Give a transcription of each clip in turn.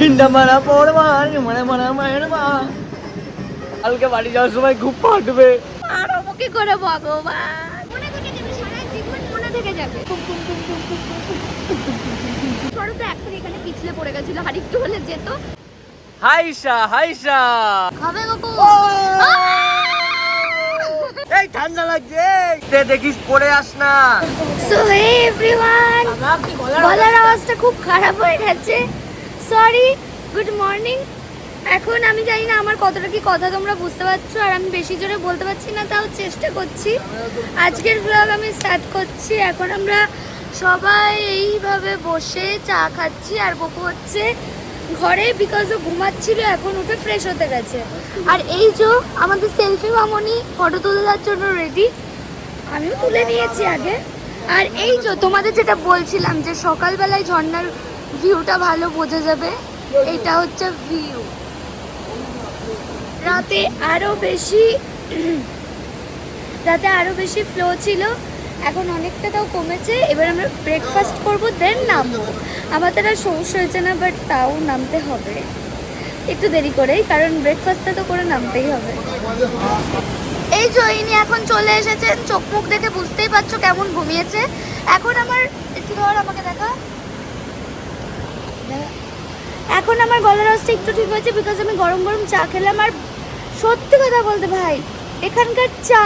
মারা পড়বা মানে মানে মায়ের মা কালকে বাড়ি যাওয়ার সময় খুব ফাটবে। আর কি করে ভগবান মনে থেকে যাবে, সারা জীবন মনে থেকে যাবে। ছোট তো এখন এখানে পিছলে পড়ে গেছিল, আর একটু হলে যেত। হাইসা হাইসা খাবে গপু। এই ঠান্ডা লাগছে, দেখিস পড়ে আস না। সো হে এভরিওয়ান, গলার আওয়াজটা খুব খারাপ হয়ে গেছে, সরি। Good morning. এখন আমি জানি না আমার কতটা কি কথা তোমরা বুঝতে পারছো, আর আমি বেশি জোরে বলতে পারছি না, তাও চেষ্টা করছি। আজকের ব্লগ আমি স্টার্ট করছি। এখন আমরা সবাই এইভাবে বসে চা খাচ্ছি, আর বকু হচ্ছে ঘরে, বিকজ ও ঘুমাচ্ছিল, এখন উঠে ফ্রেশ হতে গেছে। আর এই যে আমাদের সেলফি মামনি ফটো তোলার জন্য রেডি, আমিও তুলে নিয়েছি আগে। আর এই যে তোমাদের যেটা বলছিলাম যে সকালবেলায় ঝর্ণার ভিউটা ভালো বোঝা যাবে, এইটা হচ্ছে ভিউ। রাতে আরো বেশি ফ্লো ছিল, এখন অনেকটা তাও কমেছে। এবার আমরা ব্রেকফাস্ট করবো, দেন নামবো। আমার তারা সমস্যা হয়েছে না, বাট তাও নামতে হবে একটু দেরি করেই, কারণ ব্রেকফাস্টটা তো করে নামতেই হবে। এই জয়িনী এখন চলে এসেছেন, চোখ মুখ দেখে বুঝতেই পারছো কেমন ঘুমিয়েছে। এখন আমার একটু ধর, আমাকে দেখা। এখন আমার গলার আওয়াজটা একটু ঠিক হয়েছে, বিকজ আমি গরম গরম চা খেলাম। আর সত্যি কথা বলতে ভাই, এখানকার চা,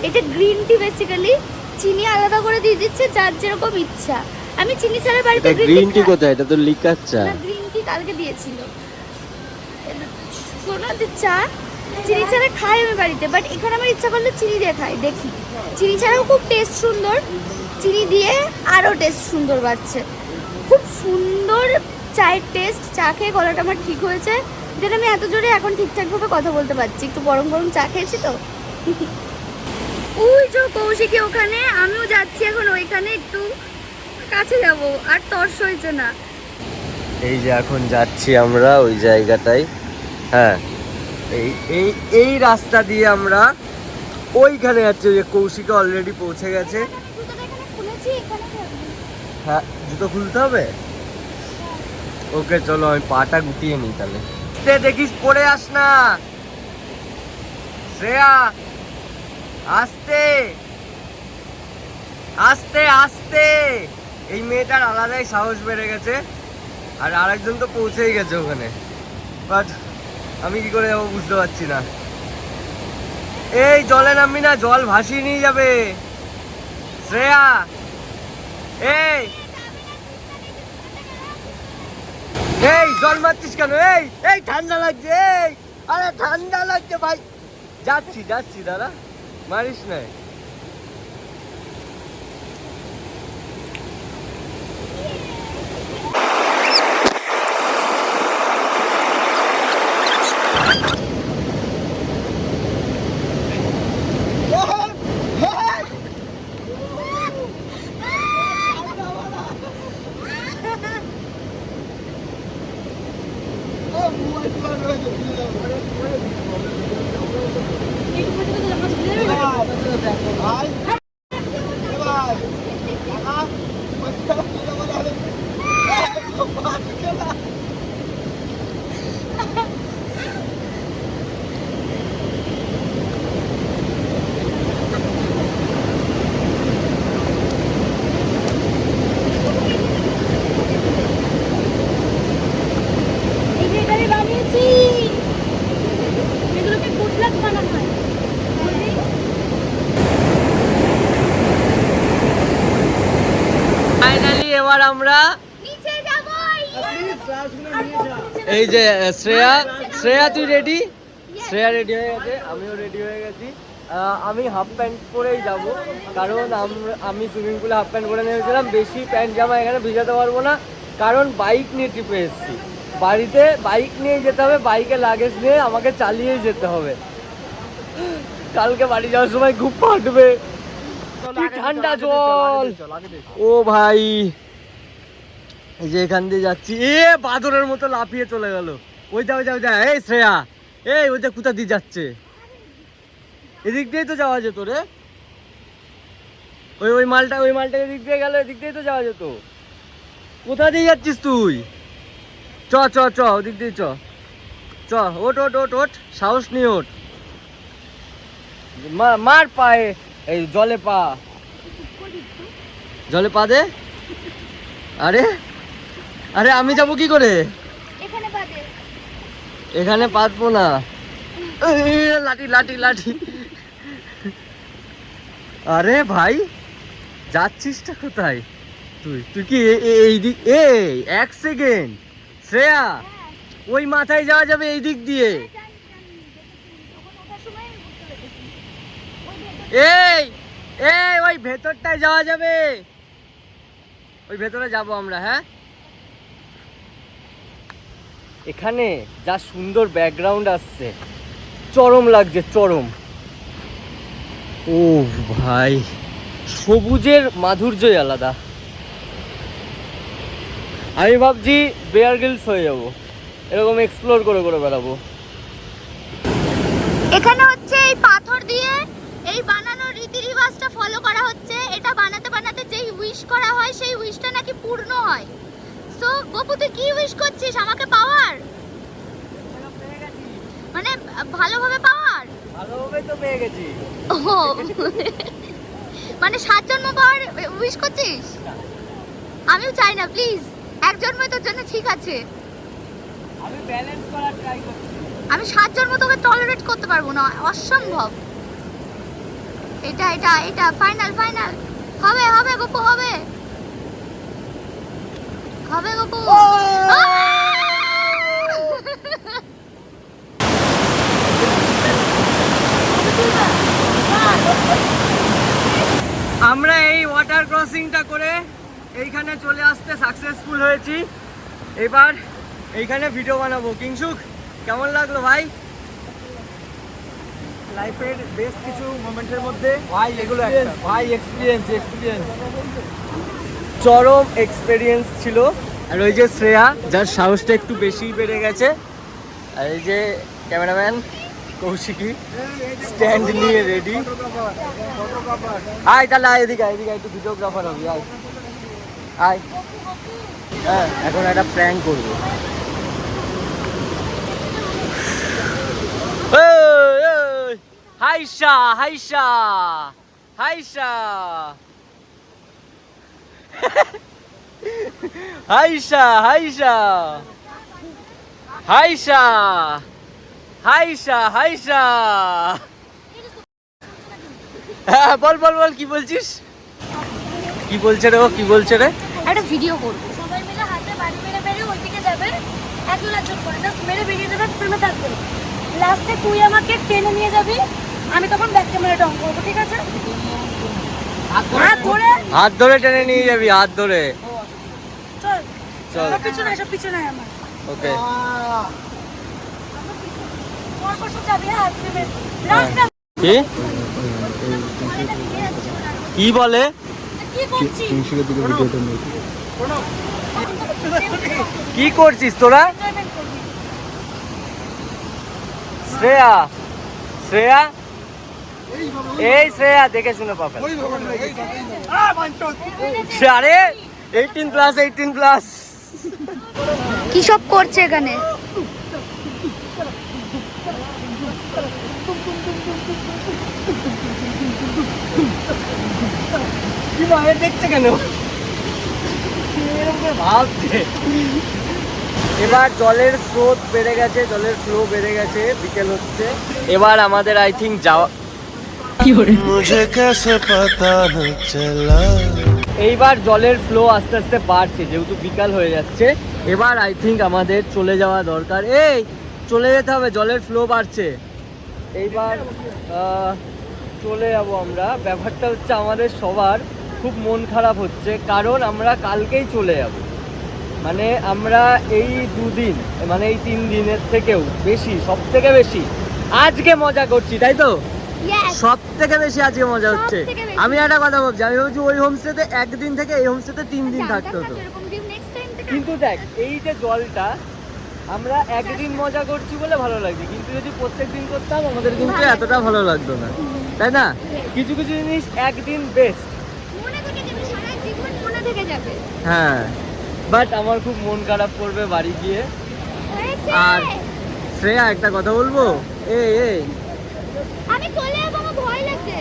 এটা গ্রিন টি বেসিক্যালি, চিনি আলাদা করে দিয়ে দিচ্ছে যার যেরকম ইচ্ছা। আমি চিনি ছাড়া বাড়িতে গ্রিন টি কোথায়? এটা তো লিকার চা। না, গ্রিন টি কালকে দিয়েছিল। শোনাতে চা চিনি ছাড়া খাই আমি বাড়িতে, বাট এখানে আমার ইচ্ছা করলে চিনি দিয়ে খাই। দেখি চিনি ছাড়াও খুব টেস্ট সুন্দর, চিনি দিয়ে আরও টেস্ট সুন্দর বাড়ছে। খুব সুন্দর চায়ের টেস্ট। চা খেয়ে গলাটা আমার ঠিক হয়েছে, যেটা আমি এত জোরে এখন ঠিকঠাকভাবে কথা বলতে পারছি, একটু গরম গরম চা খেয়েছি তো। ওই যে কৌশিকী ওখানে, আমিও যাচ্ছি এখন ওইখানে, একটু কাছে যাব, আর তর্স হয়েছে না। এই যে এখন যাচ্ছি আমরা ওই জায়গাটায়। হ্যাঁ, এই এই এই রাস্তা দিয়ে আমরা ওইখানে যাচ্ছি। ওই যে কৌশিকা অলরেডি পৌঁছে গেছে। হ্যাঁ, জুতো খুলতে হবে। ওকে চলো, আমি পাটা গুটিয়ে নিই তাহলে। দেখিস পড়ে আস না শ্রেয়া, আস্তে আস্তে আস্তে। এই মেয়েটার আলাদাই সাহস বেড়ে গেছে, আর আরেকজন তো পৌঁছেই গেছে ওখানে, বাট আমি কি করে যাবো বুঝতে পারছি না। এই জলে নামবি না, জল ভাসিয়ে নিয়ে যাবে শ্রেয়া। এই এই জল মারছিস কেন? এই এই ঠান্ডা লাগছে, এই আরে ঠান্ডা লাগছে ভাই। যাচ্ছি যাচ্ছি দাদা, মারিস না। ফাইনালি এবার আমরা এই যে শ্রেয়া তুই রেডি? শ্রেয়া রেডি হয়ে গেছে, আমিও রেডি হয়ে গেছি। আমি হাফ প্যান্ট পরেই যাব, কারণ আমি সুইমিং পুলে হাফ প্যান্ট পরে নেমেছিলাম। বেশি প্যান্ট জামা এখানে ভিজাতে পারবো না, কারণ বাইক নিয়ে ট্রিপে এসেছি। বাড়িতে বাইক নিয়ে যেতে হবে, বাইকে লাগেজ নিয়ে আমাকে চালিয়েই যেতে হবে। কালকে বাড়ি যাওয়ার সময় খুব ফাটবে, ঠান্ডা জল। ও ভাই, এই যে এখান দিয়ে যাচ্ছি, বাদরের মতো লাফিয়ে চলে গেল। ওইটা ওইটা ওইটা, এই শ্রেয়া, এই ওইটা কোথা দিয়ে যাচ্ছে? এদিক দিয়েই তো যাওয়া যেত রে। ওই মালটা এদিক দিয়ে গেল, এদিক দিয়েই তো যাওয়া যেত। কোথা দিয়ে যাচ্ছিস তুই? চ চ চ ওদিক দিয়ে চ চ ওট ওট ওট ওট সাহস নিয়ে ওঠ মার পায়ে এই জলে পা দে আরে আরে আমি যাবো কি করে এখানে পাতবো না লাঠি লাঠি লাঠি আরে ভাই যাচ্ছিসটা কোথায় তুই তুই কি এই দিক এক সেকেন্ড শ্রেয়া ওই মাথায় যাওয়া যাবে এই দিক দিয়ে এই এই ওই ভেতরটায় যাওয়া যাবে ওই ভেতরে যাব আমরা হ্যাঁ এখানে যা সুন্দর ব্যাকগ্রাউন্ড আসছে চরম লাগছে চরম ও ভাই সবুজের মাধুর্যই আলাদা আমি ভাবছি বেয়ার গ্রিলস হয়ে যাব এরকম এক্সপ্লোর করে করে বেড়াবো এখানে হচ্ছে এই পাথর দিয়ে এই বানানোর রীতি রিবাজটা ফলো করা হচ্ছে এটা বানাতে বানাতে যেই উইশ করা হয় সেই উইশটা নাকি পূর্ণ হয় সো গপু তুই কি উইশ করছিস আমাকে পাওয়ার মানে ভালোভাবে পাওয়ার ভালোভাবে তো পেয়ে গেছি ও মানে 7 জন্ম পাওয়ার উইশ করছিস আমিও চাই না প্লিজ এক জন্মই তোর জন্য ঠিক আছে আমি ব্যালেন্স করার ট্রাই করছি আমি 7 জন্ম তোকে টলারেট করতে পারবো না অসম্ভব এটা এটা এটা ফাইনাল ফাইনাল হবে হবে গপু হবে হবে গপু আমরা এই ওয়াটার ক্রসিংটা করে এইখানে চলে আসতে সাকসেসফুল হয়েছি এবার এইখানে ভিডিও বানাবো কিংসুক কেমন লাগলো ভাই লাইফের বেস্ট কিছু মোমেন্টের মধ্যে ভাই এগুলো একটা ভাই এক্সপিরিয়েন্স চরম এক্সপেরিয়েন্স ছিল আর ওই যে শ্রেয়া যার সাহসটা একটু বেশি বেড়ে গেছে আর এই যে ক্যামেরাম্যান কৌশিকী স্ট্যান্ড নিয়ে রেডি আয় তাহলে আয় এদিকে একটু ভিডিওগ্রাফার হবি আয় আয় হ্যাঁ এখন একটা প্র্যাঙ্ক করবো হাইশা হাইশা হাইশা হাইশা হাইশা হাইশা হাইশা হাইশা হ্যাঁ বল বল বল কি বলছিস কি বলছে রে ও কি বলছে রে একটা ভিডিও করব সবাই মিলে হাতে বাড়ি মেরে মেরে ওইদিকে যাবে একজন একজন করে জাস্ট মেরে বেরিয়ে যাবে ফিল্মে থাকবে লাস্টে তুই আমাকে টেনে নিয়ে যাবি আমি তখন ব্যাক ক্যামেরাটা অন করব ঠিক আছে হাত ধরে টেনে নিয়ে যাবি হাত ধরে চল চল সব পিছনে আমার ওকে তোর পাশে যাবি হ্যাঁ লাস্ট কি কি বলে কি করছিস কি করছিস তোরা শ্রেয়া শ্রেয়া এই শ্রেয়া দেখে শুনে পাবেন আরে 18 প্লাস কি সব করছে এখানে কি ভাবে দেখছে কেন ভাবছে এবার জলের স্রোত বেড়ে গেছে জলের ফ্লো বেড়ে গেছে বিকেল হচ্ছে এবার আমাদের আই থিঙ্ক যাওয়া मुझे कैसे पता न चला এইবার জলের ফ্লো আস্তে আস্তে বাড়ছে যেহেতু বিকাল হয়ে যাচ্ছে এবার আই থিঙ্ক আমাদের চলে যাওয়া দরকার এই চলে যেতে হবে জলের ফ্লো বাড়ছে এইবার চলে যাবো আমরা ব্যাপারটা হচ্ছে আমাদের সবার খুব মন খারাপ হচ্ছে কারণ আমরা কালকেই চলে যাব মানে আমরা এই 2 দিন মানে এই 3 দিনের থেকেও বেশি সব থেকে বেশি আজকে মজা করছি তাই তো সব থেকে বেশি আজকে মজা হচ্ছে আমি একটা কথা বলছি আমি ভাবছি ওই হোমস্টেতে একদিন থেকে এই হোমস্টেতে 3 দিন থাকতে হতো কিন্তু দেখ এই যে জলটা আমরা একদিন মজা করছি বলে ভালো লাগছে কিন্তু যদি প্রত্যেক দিন করতাম আমাদের কিন্তু এতটা ভালো লাগতো না তাই না কিছু কিছু জিনিস একদিন বেস্ট মনে থেকে যাবে সারা জীবন মনে থেকে যাবে হ্যাঁ বাট আমার খুব মন খারাপ করবে বাড়ি গিয়ে। আর শ্রেয়া একটা কথা বলবো, এই আমি চলে যাবো, আমার ভয় লাগছে।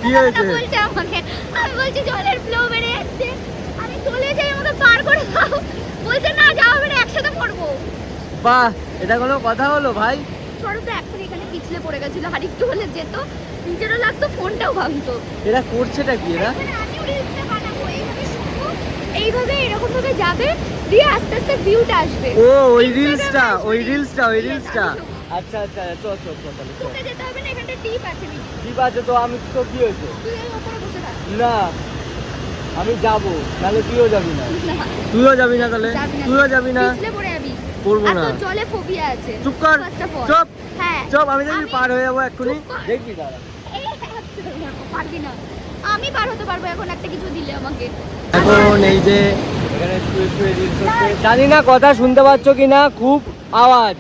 কি হয়েছে? বলছে আমাকে, আমি বলছি জলের ফ্লো বেড়ে যাচ্ছে, আমি চলে যাই, আমাকে পার করে দাও। বলছে না যাও, বেড়ে একসাথে পড়বো। বাহ, এটা কোনো কথা হলো ভাই? ছোট তো এখন এখানে পিছলে পড়ে গেছিল, আর একটু হলে যেত, নিজেরও লাগতো, ফোনটাও ভাঙতো। এরা করছেটা কি এরা? আমিও রিলসটা বানাবো, এইভাবে শুনবো, এইভাবে এরকম ভাবে যাবে, দিয়ে আস্তে আস্তে ভিউটা আসবে। ও ওই রিলসটা। আচ্ছা চল তাহলে চল। তোকে যেতে হবে না, এখানটা টিপ আছে। ঠিক আছে, তো আমি তো কি হয়েছে? তুই এই উপরে বসে থাক। না আমি যাবো, তাহলে তুইও যাবি না? না, তুইও যাবি না তাহলে? তুইও যাবি না? পিছলে পড়ে যাবি। পড়বো আর না। তোর জলে ফোবিয়া আছে। চুপ কর, First of all। চুপ হ্যাঁ চুপ, আমি দেখবি পার হয়ে যাবো এক্ষুনি। চুপ কর। দেখবি দাঁড়া। পারবি না, আমি পার হতে পারবো এখন, একটা কিছু দিলে আমাকে। এখন এই যে এখানে শুয়ে রিলস হচ্ছে, জানি না কথা শুনতে পাচ্ছ কিনা, খুব আওয়াজ।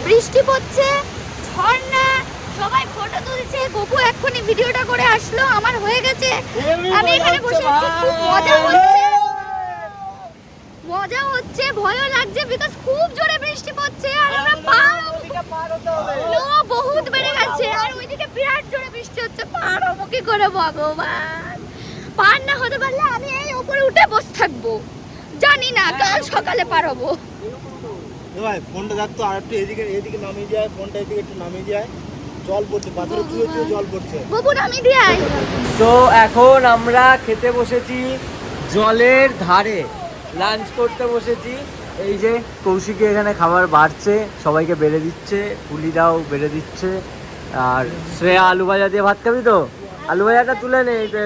বৃষ্টি পড়ছে, ঝর্ণা, সবাই ফটো তুলছে। গপু এক্ষুনি ভিডিওটা করে আসলো, আমার হয়ে গেছে। আমি এখানে বসে আছি, খুব মজা হচ্ছে, ভয়ও লাগছে, বিকজ খুব জোরে বৃষ্টি পড়ছে, আর আমরা বহুত বেড়ে গেছে, আর ওইদিকে বিরাট জোরে বৃষ্টি হচ্ছে। পার হবো কি করে ভগবান? পার না হতে পারলে আমি এই উপরে উঠে বসে থাকবো, জানি না কাল সকালে পার হবো। ভাই ফোনটা দেখতো, আর একটু এদিকে নামিয়ে যায়, ফোনটা এদিকে একটু নামিয়ে যায়, জল পড়ছে, পাথরে চুয়ে জল পড়ছে। গপু নামিয়ে দিয়ে আয়। তো এখন আমরা খেতে বসেছি জলের ধারে, লাঞ্চ করতে বসেছি। এই যে কৌশিকী এখানে খাবার বাড়ছে, সবাইকে বেড়ে দিচ্ছে, পুলিরাও বেড়ে দিচ্ছে। আর শ্রেয়া আলু ভাজা দিয়ে ভাত খাবি তো? আলু ভাজাটা তুলে নে, এই তো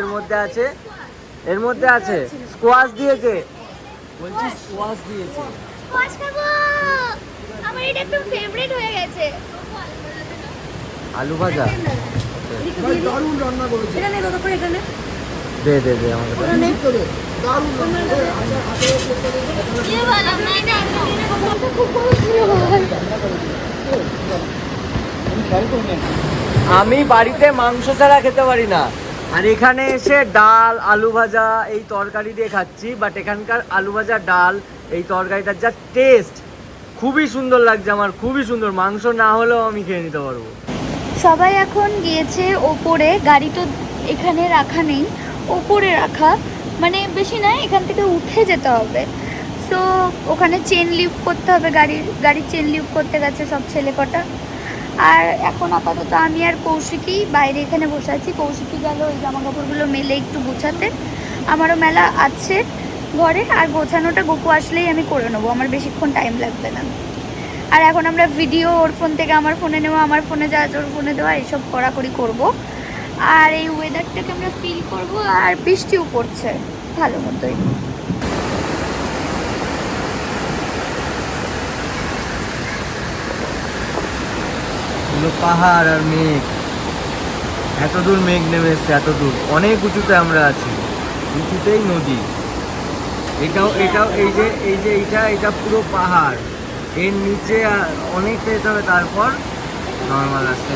এর মধ্যে আছে স্কোয়াশ দিয়েছে, বলছি স্কোয়াশ দিয়েছে। স্কোয়াশ খাবো, আমার এটা একদম ফেভারিট হয়ে গেছে। আলু ভাজা দারুণ রান্না করেছে। এটা নে দাদা, এটা নে। দে আমাকে দে। ये वाला मैं ना খুব ভালো ছিল ভাই। আমি বাড়িতে মাংস ছাড়া খেতে পারি না, আর এখানে এসে ডাল আলু ভাজা এই তরকারি দিয়ে খাচ্ছি। বাট এখানকার আলু ভাজা ডাল এই তরকারিটার যা টেস্ট, খুবই সুন্দর লাগছে আমার, খুবই সুন্দর। মাংস না হলেও আমি খেয়ে নিতে পারবো। সবাই এখন গিয়েছে ওপরে, গাড়ি তো এখানে রাখা নেই, ওপরে রাখা, মানে বেশি না, এখান থেকে উঠে যেতে হবে। সো ওখানে চেন লিফট করতে হবে, গাড়ির চেন লিফট করতে গেছে সব ছেলে কটা। আর এখন আপাতত আমি আর কৌশিকী বাইরে এখানে বসে আছি। কৌশিকী গেল ওই জামা কাপড়গুলো মেলে একটু গোছাতে, আমারও মেলা আছে ঘরে, আর গোছানোটা গপু আসলেই আমি করে নেবো, আমার বেশিক্ষণ টাইম লাগবে না। আর এখন আমরা ভিডিও ওর ফোন থেকে আমার ফোনে নেওয়া, আমার ফোনে যা আছে ওর ফোনে দেওয়া, এইসব কড়াকড়ি করবো। আর এই ওয়েদারটাকে আমরা ফিল করবো, আর বৃষ্টিও পড়ছে ভালো মতোই। পাহাড় আর মেঘ, এত দূর মেঘ নেমে এসছে, এত দূর, অনেক উঁচুতে আমরা আছি, উঁচুতেই নদী। এটাও এই যে এটা পুরো পাহাড়, এর নিচে অনেকটা যেতে হবে, তারপর নর্মাল রাস্তা।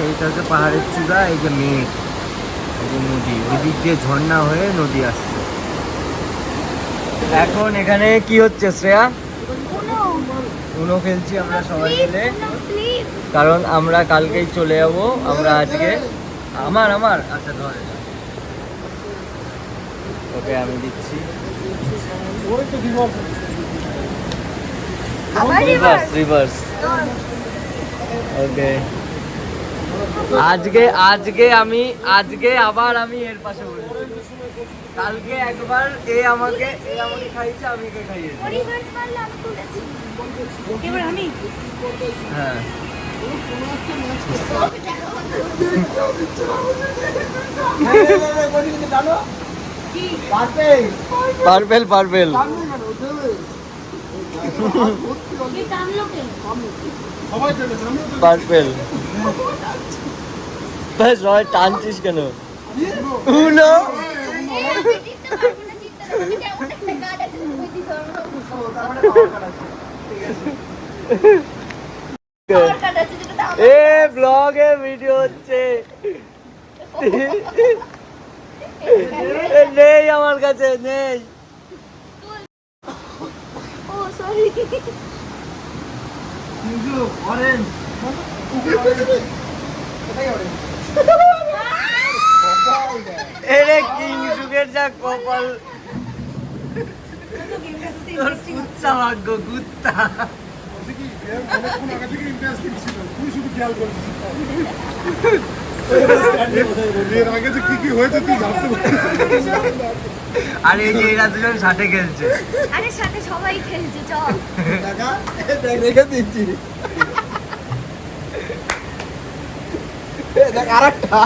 এইটা হচ্ছে পাহাড়ের চূড়া, এই যে মেঘ, এই যে নদী, ওই দিক দিয়ে ঝর্ণা হয়ে নদী আসছে। এখন এখানে কি হচ্ছে শ্রেয়া? উনো খেলছি আমরা সবাই মিলে, কারণ আমরা কালকেই চলে যাব। আমরা আজকে আমার আচ্ছা ধরে ওকে আমি দিচ্ছি রিভার্স। ওকে আজকে আবার আমি এর পাশে বসেছি। কালকে একবার এ আমাকে খাইয়েছে, আমি একে খাইয়েছি। হ্যাঁ পারবেল পারবেল সবাই টানছিস কেন? উনো দিতে পারবো না। তার মানে পাওয়ার কাট আছে। ঠিক আছে। পাওয়ার কাট আছে যেটা দাম। এ ব্লগে ভিডিও হচ্ছে এ, নেই আমার কাছে নেই। ও সরি। কিন্তু অরেঞ্জ এটাই অরেঞ্জ। এরে কিংসুকের যা কপাল, তোর কুত্তা ভাগ্য কুত্তা। অনেকক্ষণ আগে থেকে ইন্টারেস্টিং ছিল, তুই শুধু খেয়াল করছিস। এর আগে যে কি কি হয়েছে তুই জানতে পারছিস। আর এই যে এরা দুজন সাথে খেলছে। আরে সাথে সবাই খেলছে চল। টাকা দেখ রেখে দিচ্ছি। দেখ আরেকটা।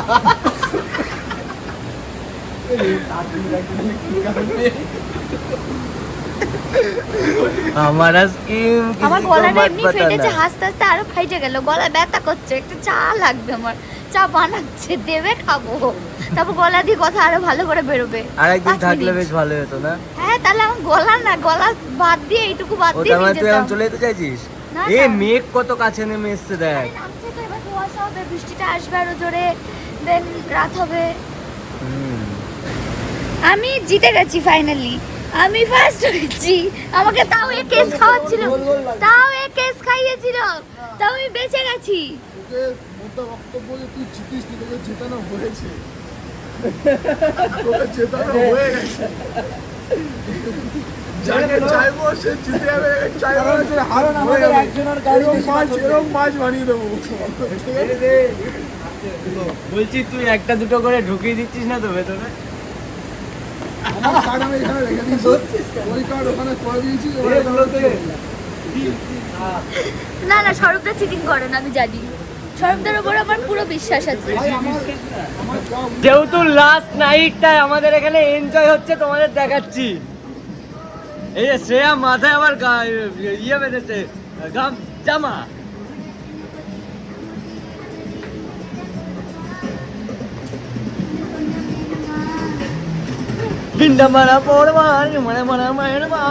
हमारा स्कीम আমার গলাটা এমনি ফেটেছে, হাসতে হাসতে আরো ফাইটে গেল, গলা ব্যথা করছে, একটা চা লাগবে আমার, চা বানাচ্ছে দেবে খাবো, তারপর গলা দিয়ে কথা আরো ভালো করে বেরোবে। আর একদিন 5 থাকলে মিনিট। বেশ ভালো হতো না? হ্যাঁ তাহলে আমার গলা না, গলা বাদ দিয়ে এইটুকু বাদ দিয়ে ওটা মানে নিয়ে তুই এখন যেতাম। চলে যেতে চাইছিস? না, এ না। মেঘ কত কাছে নেমে এসছে দেখ। আরে নামছে তো, এবার কুয়াশা হবে, বৃষ্টিটা আসবে আরো জোরে, দেন রাত হবে। আমি জিতে গেছি ফাইনালি, আমি ফার্স্ট হয়েছি। আমাকে তাও এ কেস খাওয়াচ্ছিল, তাও এ কেস খাইয়েছিল, তাও আমি বেঁচে গেছি। তোকে মোটা বক্তব্য যে তুই জিতিস নি, তোকে জেতানো হয়েছে। তোকে জেতানো হয়ে গেছে। যাকে চাইবো সে জিতে যাবে, চাইবো না যে কারণ আমাদের একজনের গাড়ি এরকম মাছ বানিয়ে দেবো। বলছি তুই একটা দুটো করে ঢুকিয়ে দিচ্ছিস না তো ভেতরে? আমার কার্ড আমি এখানে রেখে দিয়েছি, ওই কার্ড ওখানে করে দিয়েছি। না না, স্বরূপদা চিটিং করে না, আমি জানি। স্বরূপদার উপর আমার পুরো বিশ্বাস আছে। আমার যা যেহেতু লাস্ট নাইটটা আমাদের এখানে এনজয় হচ্ছে, তোমাদের দেখাচ্ছি। এই যে শ্রেয়া মাথায় আবার ইয়ে বেঁধেছে, গাম জামা। পিন্ডা মারা পড়বা মানে মারা মায়ের মা।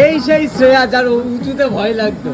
এই সেই শ্রেয়া যার উঁচুতে ভয় লাগতো।